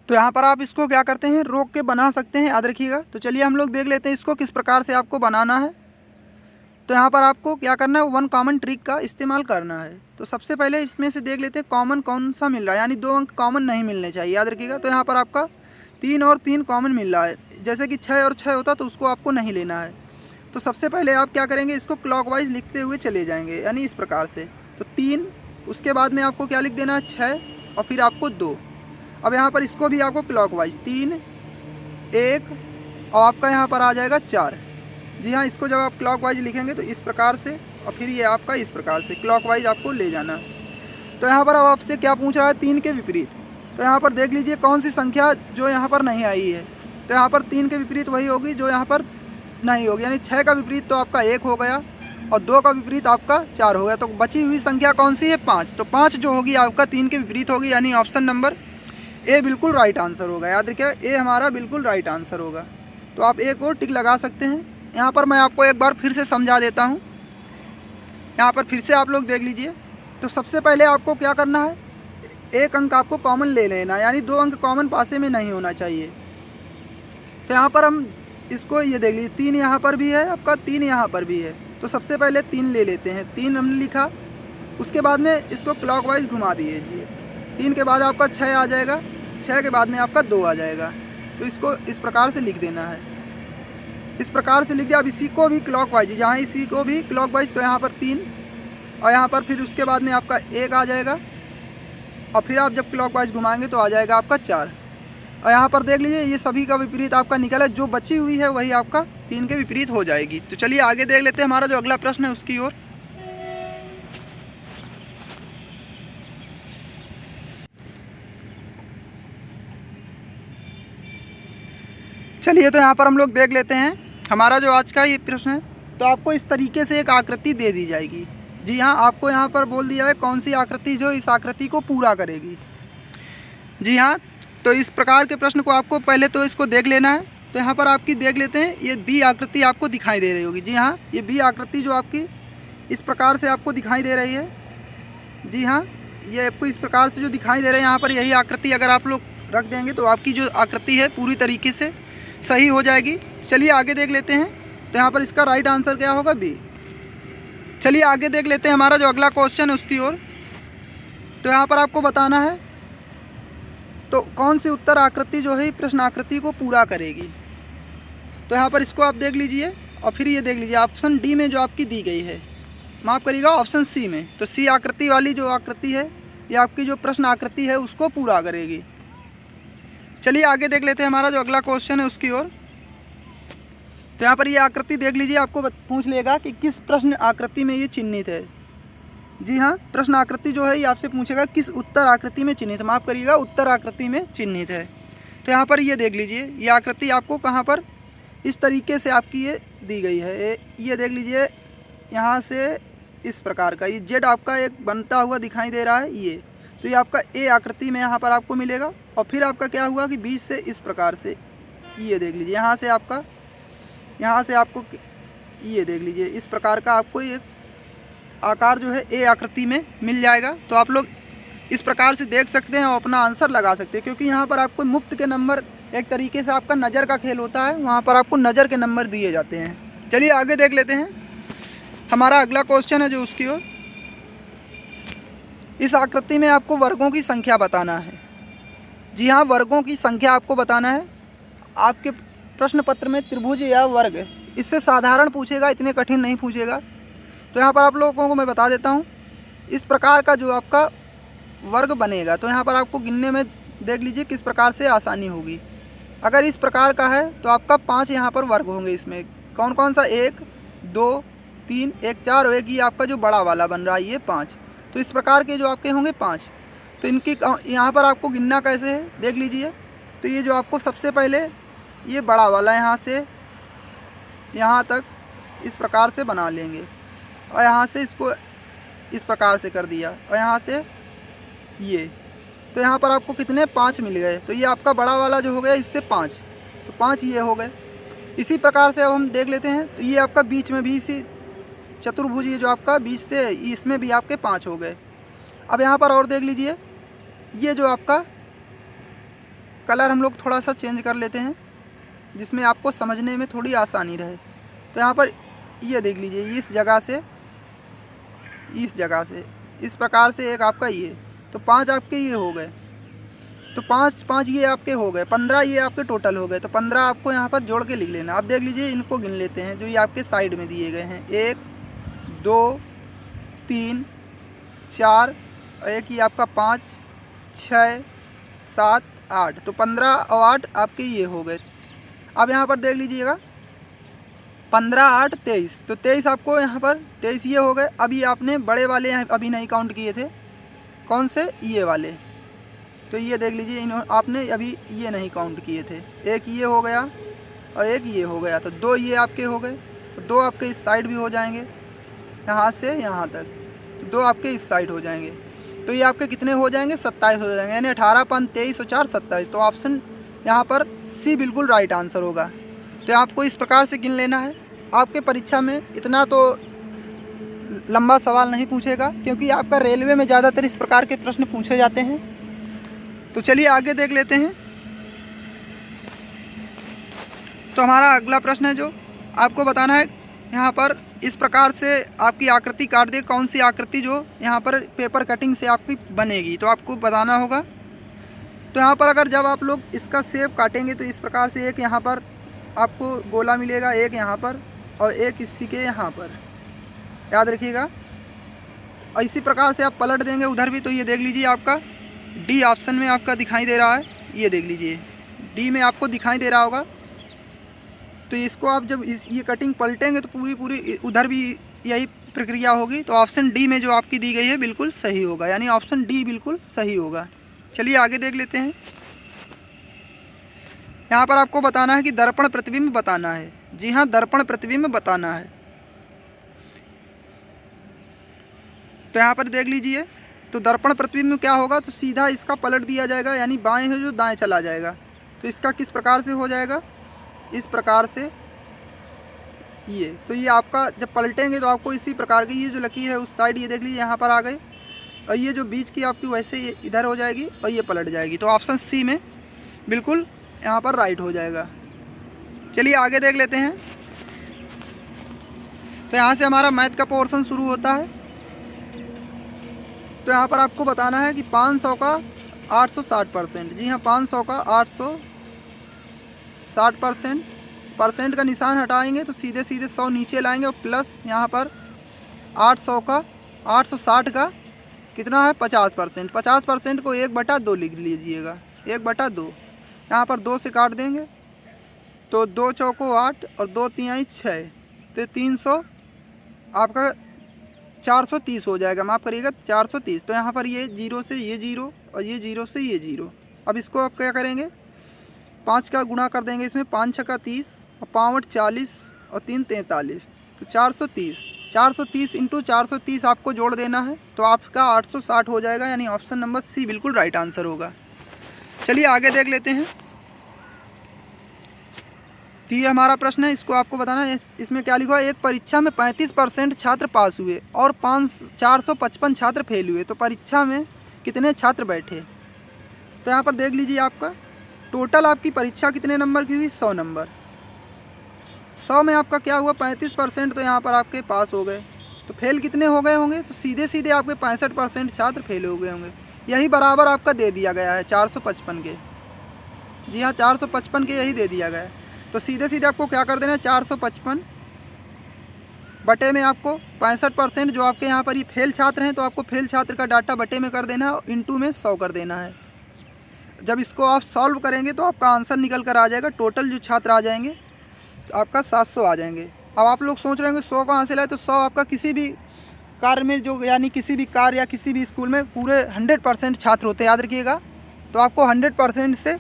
तो यहाँ पर आप इसको क्या करते हैं, रोक के बना सकते हैं, याद रखिएगा। तो चलिए हम लोग देख लेते हैं इसको किस प्रकार से आपको बनाना है। तो यहाँ पर आपको क्या करना है, 1 कॉमन ट्रिक का इस्तेमाल करना है। तो सबसे पहले इसमें से देख लेते हैं कॉमन कौन सा मिल रहा है, यानी 2 अंक कॉमन नहीं मिलने चाहिए, याद रखिएगा। तो यहाँ पर आपका 3 और 3 कॉमन मिल रहा है। जैसे कि 6 और 6 होता तो उसको आपको नहीं लेना है। तो सबसे पहले आप क्या करेंगे, इसको क्लॉकवाइज लिखते हुए चले जाएंगे, यानी इस प्रकार से। तो 3, उसके बाद में आपको क्या लिख देना है, 6 और फिर आपको 2। अब यहाँ पर इसको भी आपको क्लॉकवाइज 3, 1 और आपका यहाँ पर आ जाएगा 4। जी हाँ, इसको जब आप क्लॉकवाइज लिखेंगे तो इस प्रकार से, और फिर ये आपका इस प्रकार से क्लॉकवाइज आपको ले जाना। तो यहाँ पर अब आपसे क्या पूछ रहा है, 3 के विपरीत। तो यहाँ पर देख लीजिए कौन सी संख्या जो यहाँ पर नहीं आई है। तो यहाँ पर 3 के विपरीत वही होगी जो यहाँ पर नहीं होगी, यानी 6 का विपरीत तो आपका 1 हो गया और 2 का विपरीत आपका 4 हो गया। तो बची हुई संख्या कौन सी है, 5। तो 5 जो होगी आपका 3 के विपरीत होगी, यानी ऑप्शन नंबर ए बिल्कुल राइट आंसर होगा। याद रखिए ए हमारा बिल्कुल राइट आंसर होगा। तो आप ए को टिक लगा सकते हैं। यहाँ पर मैं आपको एक बार फिर से समझा देता हूँ, यहाँ पर फिर से आप लोग देख लीजिए। तो सबसे पहले आपको क्या करना है, 1 अंक आपको कॉमन ले लेना, यानी 2 अंक कॉमन पासे में नहीं होना चाहिए। तो यहाँ पर हम इसको ये देख लीजिए, 3 यहाँ पर भी है आपका, 3 यहाँ पर भी है। तो सबसे पहले 3 ले लेते हैं, 3 हमने लिखा। उसके बाद में इसको क्लॉकवाइज घुमा दीजिए। 3 के बाद आपका 6 आ जाएगा, 6 के बाद में आपका 2 आ जाएगा। तो इसको इस प्रकार से लिख देना है, इस प्रकार से लिख दिया। अब इसी को भी क्लॉकवाइज, यहाँ इसी को भी क्लॉकवाइज, तो यहाँ पर 3 और यहाँ पर फिर उसके बाद में आपका 1 आ जाएगा और फिर आप जब क्लॉकवाइज घुमाएंगे तो आ जाएगा आपका 4। और यहाँ पर देख लीजिए ये सभी का विपरीत आपका निकला, जो बची हुई है वही आपका 3 के विपरीत हो जाएगी। तो चलिए आगे देख लेते हैं हमारा जो अगला प्रश्न है उसकी ओर। चलिए तो यहाँ पर हम लोग देख लेते हैं हमारा जो आज का ये प्रश्न है। तो आपको इस तरीके से एक आकृति दे दी जाएगी। जी हाँ, आपको यहाँ पर बोल दिया है कौन सी आकृति जो इस आकृति को पूरा करेगी। जी हाँ, तो इस प्रकार के प्रश्न को आपको पहले तो इसको देख लेना है। तो यहाँ पर आपकी देख लेते हैं, ये बी आकृति आपको दिखाई दे रही होगी। जी हाँ, ये बी आकृति जो आपकी इस प्रकार से आपको दिखाई दे रही है। जी हाँ, ये आपको इस प्रकार से जो दिखाई दे रहा है, यहाँ पर यही आकृति अगर आप लोग रख देंगे तो आपकी जो आकृति है पूरी तरीके से सही हो जाएगी। चलिए आगे देख लेते हैं। तो यहाँ पर इसका राइट आंसर क्या होगा? बी। चलिए आगे देख लेते हैं हमारा जो अगला क्वेश्चन है उसकी ओर। तो यहाँ पर आपको बताना है तो कौन सी उत्तर आकृति जो है प्रश्न आकृति को पूरा करेगी। तो यहाँ पर इसको आप देख लीजिए और फिर ये देख लीजिए ऑप्शन डी में जो आपकी दी गई है, माफ़ करिएगा ऑप्शन सी में। तो सी आकृति वाली जो आकृति है ये आपकी जो प्रश्न आकृति है उसको पूरा करेगी। चलिए आगे देख लेते हैं हमारा जो अगला क्वेश्चन है उसकी ओर। तो यहाँ पर ये आकृति देख लीजिए, आपको पूछ लेगा कि किस प्रश्न आकृति में ये चिन्हित है। जी हाँ, प्रश्न आकृति जो है ये आपसे पूछेगा किस उत्तर आकृति में चिन्हित है, माफ़ करिएगा उत्तर आकृति में चिन्हित है। तो यहाँ पर ये देख लीजिए, ये आकृति आपको कहाँ पर इस तरीके से आपकी ये दी गई है। ये देख लीजिए यहाँ से इस प्रकार का ये जेड आपका एक बनता हुआ दिखाई दे रहा है ये। तो ये आपका ए आकृति में यहाँ पर आपको मिलेगा। और फिर आपका क्या हुआ कि बीच से इस प्रकार से ये देख लीजिए, यहाँ से आपको ये देख लीजिए इस प्रकार का आपको एक आकार जो है ए आकृति में मिल जाएगा। तो आप लोग इस प्रकार से देख सकते हैं और अपना आंसर लगा सकते हैं, क्योंकि यहाँ पर आपको मुफ्त के नंबर, एक तरीके से आपका नज़र का खेल होता है, वहाँ पर आपको नज़र के नंबर दिए जाते हैं। चलिए आगे देख लेते हैं हमारा अगला क्वेश्चन है जो उसकी ओर। इस आकृति में आपको वर्गों की संख्या बताना है। जी हाँ, वर्गों की संख्या आपको बताना है। आपके प्रश्न पत्र में त्रिभुज या वर्ग इससे साधारण पूछेगा, इतने कठिन नहीं पूछेगा। तो यहाँ पर आप लोगों को मैं बता देता हूँ इस प्रकार का जो आपका वर्ग बनेगा। तो यहाँ पर आपको गिनने में देख लीजिए किस प्रकार से आसानी होगी। अगर इस प्रकार का है तो आपका 5 यहाँ पर वर्ग होंगे। इसमें कौन कौन सा? 1 2 3 1 4 और एक ये आपका जो बड़ा वाला बन रहा है ये 5। तो इस प्रकार के जो आपके होंगे 5। तो इनकी यहाँ पर आपको गिनना कैसे है देख लीजिए। तो ये जो आपको सबसे पहले ये बड़ा वाला यहाँ से यहाँ तक इस प्रकार से बना लेंगे और यहाँ से इसको इस प्रकार से कर दिया और यहाँ से ये। तो यहाँ पर आपको कितने? 5 मिल गए। तो ये आपका बड़ा वाला जो हो गया इससे 5, तो 5 ये हो गए। इसी प्रकार से अब हम देख लेते हैं। तो ये आपका बीच में भी इसी चतुर्भुज ये जो आपका बीच से इसमें भी आपके 5 हो गए। अब यहाँ पर और देख लीजिए, ये जो आपका कलर हम लोग थोड़ा सा चेंज कर लेते हैं जिसमें आपको समझने में थोड़ी आसानी रहे। तो यहाँ पर ये देख लीजिए इस जगह से इस प्रकार से एक आपका ये, तो 5 आपके ये हो गए। तो 5 ये आपके हो गए, 15 ये आपके टोटल हो गए। तो 15 आपको यहाँ पर जोड़ के लिख लेना। आप देख लीजिए इनको गिन लेते हैं जो ये आपके साइड में दिए गए हैं। 1 2 3 4 और एक ये आपका 5 6 7 8। तो 15 और 8 आपके ये हो गए। अब यहाँ पर देख लीजिएगा 15 8 23। तो 23 आपको यहाँ पर 23 ये हो गए। अभी आपने बड़े वाले यहाँ अभी नहीं काउंट किए थे, कौन से? ये वाले। तो ये देख लीजिए आपने अभी ये नहीं काउंट किए थे। एक ये हो गया और एक ये हो गया। तो 2 ये आपके हो गए। 2 आपके इस साइड भी हो जाएंगे यहाँ से यहाँ तक। तो 2 आपके इस साइड हो जाएंगे। तो ये आपके कितने हो जाएंगे? 27 हो जाएंगे, यानी 18 5 23 और 4 27। तो ऑप्शन यहाँ पर सी बिल्कुल राइट आंसर होगा। तो आपको इस प्रकार से गिन लेना है। आपके परीक्षा में इतना तो लंबा सवाल नहीं पूछेगा, क्योंकि आपका रेलवे में ज़्यादातर इस प्रकार के प्रश्न पूछे जाते हैं। तो चलिए आगे देख लेते हैं। तो हमारा अगला प्रश्न है जो आपको बताना है, यहाँ पर इस प्रकार से आपकी आकृति काट दे, कौन सी आकृति जो यहाँ पर पेपर कटिंग से आपकी बनेगी। तो आपको बताना होगा। तो यहाँ पर अगर जब आप लोग इसका शेप काटेंगे तो इस प्रकार से एक यहाँ पर आपको गोला मिलेगा, एक यहाँ पर और एक इसी के यहाँ पर, याद रखिएगा। और इसी प्रकार से आप पलट देंगे उधर भी। तो ये देख लीजिए आपका डी ऑप्शन में आपका दिखाई दे रहा है। ये देख लीजिए डी में आपको दिखाई दे रहा होगा। तो इसको आप जब ये कटिंग पलटेंगे तो पूरी उधर भी यही प्रक्रिया होगी। तो ऑप्शन डी में जो आपकी दी गई है बिल्कुल सही होगा, यानी ऑप्शन डी बिल्कुल सही होगा। चलिए आगे देख लेते हैं। यहाँ पर आपको बताना है कि दर्पण प्रतिबिंब बताना है। जी हाँ, दर्पण प्रतिबिंब बताना है। तो यहाँ पर देख लीजिए तो दर्पण प्रतिबिंब में क्या होगा, तो सीधा इसका पलट दिया जाएगा, यानी बाएं है जो दाएं चला जाएगा। तो इसका किस प्रकार से हो जाएगा, इस प्रकार से ये। तो ये आपका जब पलटेंगे तो आपको इसी प्रकार की ये जो लकीर है उस साइड, ये देख लीजिए यहाँ पर आ गए, और ये जो बीच की आपकी वैसे ये इधर हो जाएगी और ये पलट जाएगी। तो ऑप्शन सी में बिल्कुल यहाँ पर राइट हो जाएगा। चलिए आगे देख लेते हैं। तो यहाँ से हमारा मैथ का पोर्शन शुरू होता है। तो यहाँ पर आपको बताना है कि 500 का 860%। जी हाँ, 500 का 860%। परसेंट का निशान हटाएंगे तो सीधे सीधे 100 नीचे लाएंगे, और प्लस यहाँ पर 800 का 860 का कितना है 50%। 50% को 1/2 लिख लीजिएगा, 1/2। यहाँ पर 2 से काट देंगे तो 2 चौको 8 और 2 तिहाई 6, तो 300 आपका 430 हो जाएगा, माफ़ करिएगा 430। तो यहाँ पर ये 0 से ये 0 और ये 0 से ये 0। अब इसको आप क्या करेंगे, 5 का गुणा कर देंगे इसमें, 5 6 का 30 और 5 40 और 3 43, तो 430। 430 इंटू 430 आपको जोड़ देना है, तो आपका 860 हो जाएगा, यानी ऑप्शन नंबर सी बिल्कुल राइट आंसर होगा। चलिए आगे देख लेते हैं। तो ये हमारा प्रश्न है, इसको आपको बताना है। इसमें क्या लिखा है, एक परीक्षा में 35% छात्र पास हुए और 455 छात्र फेल हुए, तो परीक्षा में कितने छात्र बैठे। तो यहाँ पर देख लीजिए, आपका टोटल आपकी परीक्षा कितने नंबर की हुई, 100 नंबर। 100 में आपका क्या हुआ 35%, तो यहाँ पर आपके पास हो गए। तो फेल कितने हो गए होंगे, तो सीधे सीधे आपके 65% छात्र फेल हो गए होंगे। यही बराबर आपका दे दिया गया है 455 के। जी हाँ, 455 के यही दे दिया गया है। तो सीधे सीधे आपको क्या कर देना है, 455 बटे में आपको 65% जो आपके यहाँ पर ये फेल छात्र हैं, तो आपको फेल छात्र का डाटा बटे में कर देना है और इंटू में 100 कर देना है। जब इसको आप सॉल्व करेंगे तो आपका आंसर निकल कर आ जाएगा। टोटल जो छात्र आ जाएंगे तो आपका 700 आ जाएंगे। अब आप लोग सोच रहे होंगे 100 कहाँ से लाए, तो 100 आपका किसी भी कार्य में जो, यानी किसी भी कार्य या किसी भी स्कूल में पूरे 100% छात्र होते हैं, याद रखिएगा। तो आपको 100% से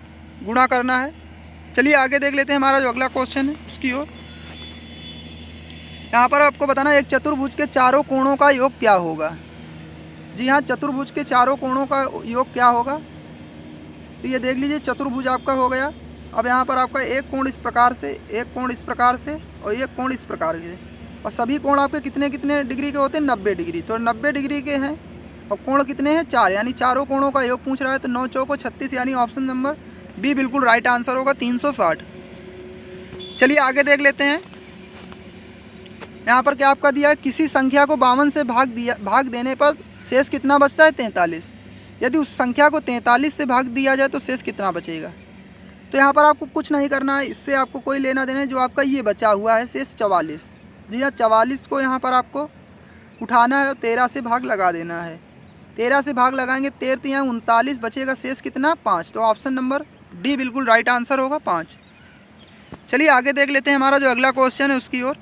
गुणा करना है। चलिए आगे देख लेते हैं हमारा जो अगला क्वेश्चन है उसकी ओर। यहाँ पर आपको बताना है, एक चतुर्भुज के चारों कोणों का योग क्या होगा। जी हाँ, चतुर्भुज के चारों कोणों का योग क्या होगा। तो ये देख लीजिए, चतुर्भुज आपका हो गया। अब यहाँ पर आपका एक कोण इस प्रकार से, एक कोण इस प्रकार से और एक कोण इस प्रकार से, और सभी कोण आपके कितने कितने डिग्री के होते हैं, 90 डिग्री। तो 90 डिग्री के हैं और कोण कितने हैं, 4, यानी चारों कोणों का योग पूछ रहा है। तो 9 चौको 36, यानी ऑप्शन नंबर बी बिल्कुल राइट आंसर होगा, 360। चलिए आगे देख लेते हैं। यहाँ पर क्या आपका दिया है, किसी संख्या को 52 से भाग देने पर शेष कितना बचता है, 43। यदि उस संख्या को 43 से भाग दिया जाए तो शेष कितना बचेगा। तो यहाँ पर आपको कुछ नहीं करना है, इससे आपको कोई लेना देना है। जो आपका ये बचा हुआ है शेष 44, जी हाँ, 44 को यहाँ पर आपको उठाना है और 13 से भाग लगा देना है। 13 से भाग लगाएंगे, 13 यहाँ 39, बचेगा शेष कितना, 5। तो ऑप्शन नंबर डी बिल्कुल राइट आंसर होगा, 5। चलिए आगे देख लेते हैं हमारा जो अगला क्वेश्चन है उसकी ओर।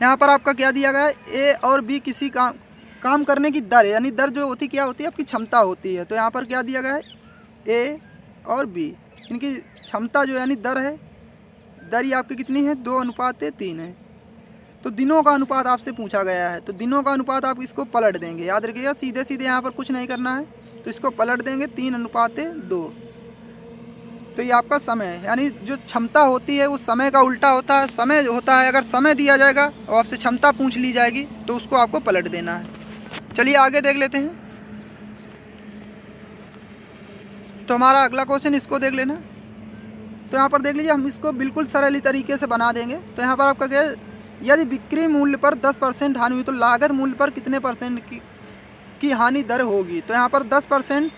यहाँ पर आपका क्या दिया गया है, ए और बी किसी काम करने की दर, यानी दर जो होती क्या होती है, आपकी क्षमता होती है। तो यहाँ पर क्या दिया गया है, ए और बी इनकी क्षमता जो यानी दर है, दर ये आपकी कितनी है, 2:3 है। तो दिनों का अनुपात आपसे पूछा गया है। तो दिनों का अनुपात आप इसको पलट देंगे, याद रखिएगा, सीधे सीधे यहाँ पर कुछ नहीं करना है। तो इसको पलट देंगे, 3:2। तो ये आपका समय है, यानी जो क्षमता होती है वो समय का उल्टा होता है। समय जो होता है, अगर समय दिया जाएगा और आपसे क्षमता पूछ ली जाएगी तो उसको आपको पलट देना है। चलिए आगे देख लेते हैं। तो हमारा अगला क्वेश्चन, इसको देख लेना। तो यहाँ पर देख लीजिए, हम इसको बिल्कुल सरल तरीके से बना देंगे। तो यहाँ पर आपका क्या है, यदि बिक्री मूल्य पर 10% हानि हुई तो लागत मूल्य पर कितने परसेंट की हानि दर होगी। तो यहाँ पर 10%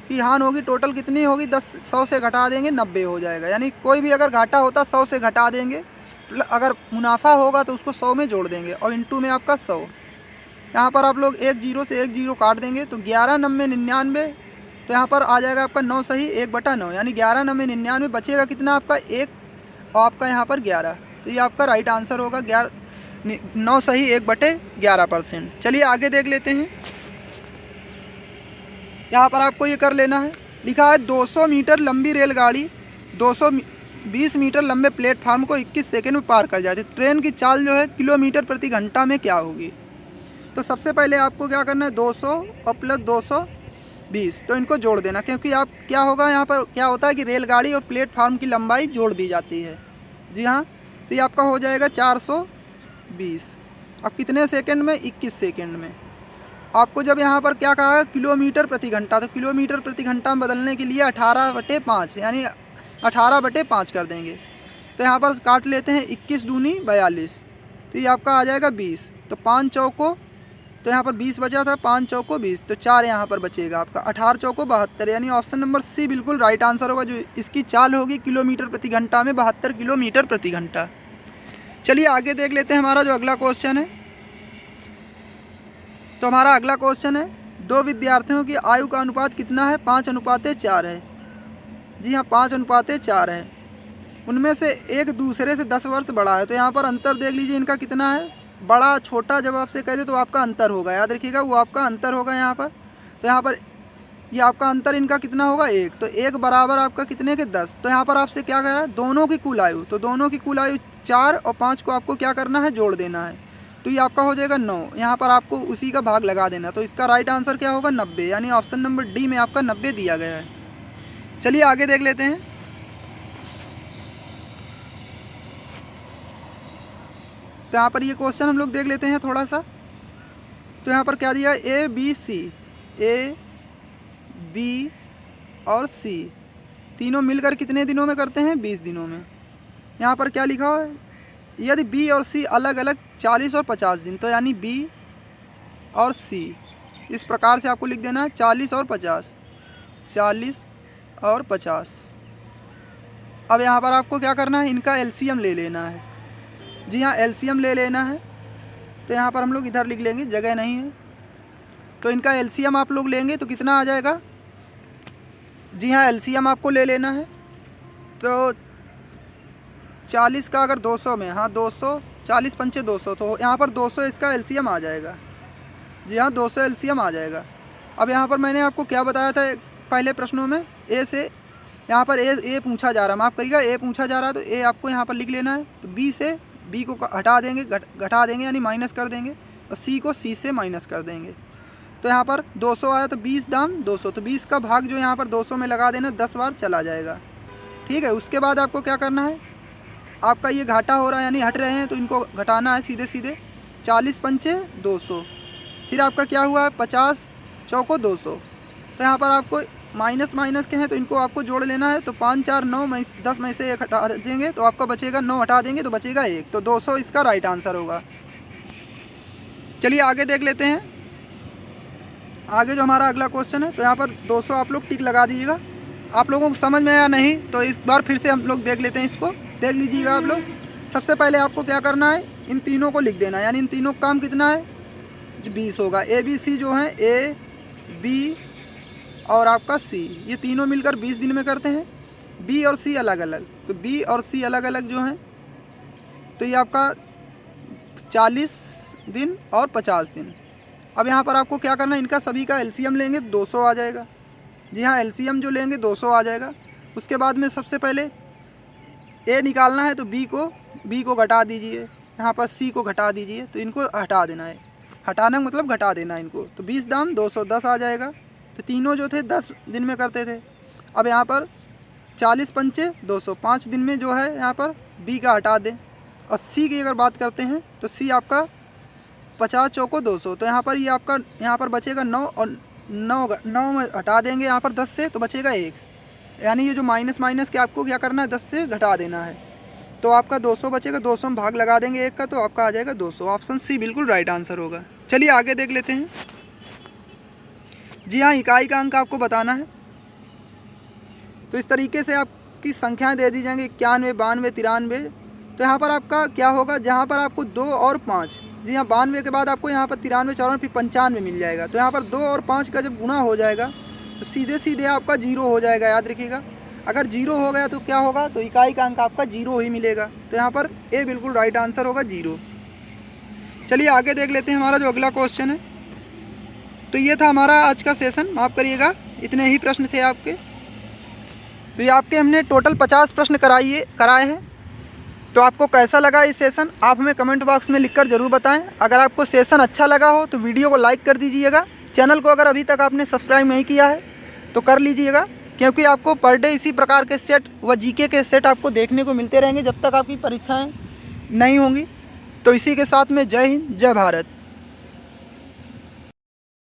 की हानि होगी, टोटल कितनी होगी, 100 से घटा देंगे 90 हो जाएगा। यानी कोई भी अगर घाटा होता 100 से घटा देंगे, अगर मुनाफा होगा तो उसको 100 में जोड़ देंगे और इंटू में आपका 100। यहाँ पर आप लोग 1 0 से 1 0 काट देंगे तो 11 90 99। तो यहाँ पर आ जाएगा आपका 9 सही 1/9, यानी 11 90 99, बचेगा कितना आपका 1 और आपका यहाँ पर 11। तो ये आपका राइट आंसर होगा, 9 सही 1/11%। चलिए आगे देख लेते हैं। यहाँ पर आपको ये कर लेना है, लिखा है 200 मीटर लंबी रेलगाड़ी 220 मीटर लंबे प्लेटफार्म को 21 सेकंड में पार कर जाती है। ट्रेन की चाल जो है किलोमीटर प्रति घंटा में क्या होगी। तो सबसे पहले आपको क्या करना है, 200 और प्लस 220, तो इनको जोड़ देना, क्योंकि आप क्या होगा यहाँ पर क्या होता है कि रेलगाड़ी और प्लेटफार्म की लंबाई जोड़ दी जाती है। जी हाँ, तो ये आपका हो जाएगा 420। अब कितने सेकंड में, 21 सेकंड में। आपको जब यहाँ पर क्या कहा है, किलोमीटर प्रति घंटा, तो किलोमीटर प्रति घंटा में बदलने के लिए 18/5 यानी 18/5 कर देंगे। तो यहाँ पर काट लेते हैं, 21 दूनी 42, तो ये आपका आ जाएगा 20। तो 5 चौको, तो यहाँ पर 20 बचा था, 5 चौको 20, तो 4 यहाँ पर बचेगा आपका, 18 चौको 72, यानी ऑप्शन नंबर सी बिल्कुल राइट आंसर होगा। जो इसकी चाल होगी किलोमीटर प्रति घंटा में 72 किलोमीटर प्रति घंटा। चलिए आगे देख लेते हैं हमारा जो अगला क्वेश्चन है। तो हमारा अगला क्वेश्चन है, 2 विद्यार्थियों की आयु का अनुपात कितना है, 5:4 है। जी हाँ, 5:4 है। उनमें से एक दूसरे से 10 वर्ष बड़ा है। तो यहाँ पर अंतर देख लीजिए इनका कितना है, बड़ा छोटा जब आपसे कह दे तो आपका अंतर होगा, याद रखिएगा वो आपका अंतर होगा यहाँ पर। तो यहाँ पर ये आपका अंतर इनका कितना होगा, 1, तो 1 बराबर आपका कितने के 10। तो यहाँ पर आपसे क्या कह रहा है, दोनों की कुल आयु, तो दोनों की कुल आयु 4 और 5 को आपको क्या करना है, जोड़ देना है। तो ये आपका हो जाएगा 9, यहाँ पर आपको उसी का भाग लगा देना। तो इसका राइट आंसर क्या होगा, 90, यानी ऑप्शन नंबर डी में आपका 90 दिया गया है। चलिए आगे देख लेते हैं। तो यहाँ पर ये क्वेश्चन हम लोग देख लेते हैं थोड़ा सा। तो यहाँ पर क्या दिया, A B C, A B और सी तीनों मिलकर कितने दिनों में करते हैं, 20 दिनों में। यहाँ पर क्या लिखा हुआ है, यदि बी और सी अलग अलग 40 और 50 दिन, तो यानी बी और सी इस प्रकार से आपको लिख देना है, 40 और 50, 40 और 50। अब यहाँ पर आपको क्या करना है, इनका एलसीएम ले लेना है। जी हाँ, एलसीएम ले लेना है। तो यहाँ पर हम लोग इधर लिख लेंगे, जगह नहीं है। तो इनका एलसीएम आप लोग लेंगे तो कितना आ जाएगा। जी हाँ, एलसीएम आपको ले लेना है। तो 40 का अगर 200 में, हाँ 200, 40 पंचे 200, तो यहाँ पर 200 इसका एलसीएम आ जाएगा। जी हाँ, 200 एलसीएम आ जाएगा। अब यहाँ पर मैंने आपको क्या बताया था पहले प्रश्नों में, ए से यहाँ पर ए पूछा जा रहा है, माफ़ करिएगा, ए पूछा जा रहा है, तो ए आपको यहाँ पर लिख लेना है। तो बी से बी को हटा देंगे, घटा देंगे यानी माइनस कर देंगे, और सी को सी से माइनस कर देंगे। तो यहाँ पर 200 आया, तो 20 दाम 200, तो 20 का भाग जो यहाँ पर 200 में लगा देना, 10 बार चला जाएगा। ठीक है, उसके बाद आपको क्या करना है, आपका ये घाटा हो रहा है यानी हट रहे हैं, तो इनको घटाना है सीधे सीधे। 40 पंचे 200, फिर आपका क्या हुआ है, 50 चौको 200। तो यहाँ पर आपको माइनस माइनस के हैं तो इनको आपको जोड़ लेना है। तो 5 4 9 में 10 में से 1 हटा देंगे तो आपका बचेगा 9, हटा देंगे तो बचेगा 1, तो 200 इसका राइट आंसर होगा। चलिए आगे देख लेते हैं। आगे जो हमारा अगला क्वेश्चन है, तो यहाँ पर 200 आप लोग टिक लगा दीजिएगा। आप लोगों को समझ में आया नहीं तो इस बार फिर से हम लोग देख लेते हैं, इसको देख लीजिएगा आप लोग। सबसे पहले आपको क्या करना है, इन तीनों को लिख देना है, यानी इन तीनों का काम कितना है, 20 होगा। ए बी सी जो है, ए बी और आपका सी, ये तीनों मिलकर 20 दिन में करते हैं। बी और सी अलग अलग, तो बी और सी अलग अलग जो हैं, तो ये आपका 40 दिन और 50 दिन। अब यहाँ पर आपको क्या करना है, इनका सभी का एलसीएम लेंगे, 200 आ जाएगा। जी हाँ, एलसीएम जो लेंगे 200 आ जाएगा। उसके बाद में सबसे पहले ए निकालना है, तो बी को घटा दीजिए, यहाँ पर सी को घटा दीजिए, तो इनको हटा देना है। हटाना मतलब घटा देना है इनको। तो 20 दाम 200, 10 आ जाएगा। तो तीनों जो थे 10 दिन में करते थे। अब यहाँ पर 40 पंचे 200, 5 दिन में जो है यहाँ पर बी का हटा दें। और सी की अगर बात करते हैं तो सी आपका 50 चौको 200, तो यहाँ पर ये आपका यहाँ पर बचेगा 9, और 9 में हटा देंगे यहाँ पर 10 से, तो बचेगा 1, यानी ये जो माइनस के आपको क्या करना है, 10 से घटा देना है। तो आपका 200 बचेगा, 200 में भाग लगा देंगे 1 का, तो आपका आ जाएगा 200। ऑप्शन सी बिल्कुल राइट आंसर होगा। चलिए आगे देख लेते हैं। जी हाँ, इकाई का अंक आपको बताना है। तो इस तरीके से आपकी संख्याएं दे दी जाएंगी, 91, 92, 93। तो यहाँ पर आपका क्या होगा, जहाँ पर आपको 2 और 5, जी हाँ 92 के बाद आपको यहाँ पर 93, 94 फिर 95 मिल जाएगा। तो यहाँ पर 2 और 5 का जब गुणा हो जाएगा तो सीधे सीधे आपका 0 हो जाएगा, याद रखिएगा। अगर 0 हो गया तो क्या होगा, तो इकाई का अंक आपका 0 ही मिलेगा। तो यहाँ पर ए बिल्कुल राइट आंसर होगा, 0। चलिए आगे देख लेते हैं हमारा जो अगला क्वेश्चन है। तो ये था हमारा आज का सेशन, माफ़ करिएगा इतने ही प्रश्न थे आपके। तो ये आपके हमने टोटल 50 प्रश्न कराए हैं। तो आपको कैसा लगा ये सेशन आप हमें कमेंट बॉक्स में लिखकर ज़रूर बताएं। अगर आपको सेशन अच्छा लगा हो तो वीडियो को लाइक कर दीजिएगा। चैनल को अगर अभी तक आपने सब्सक्राइब नहीं किया है तो कर लीजिएगा, क्योंकि आपको पर डे इसी प्रकार के सेट व जीके के सेट आपको देखने को मिलते रहेंगे जब तक आपकी परीक्षाएँ नहीं होंगी। तो इसी के साथ में जय हिंद, जय भारत।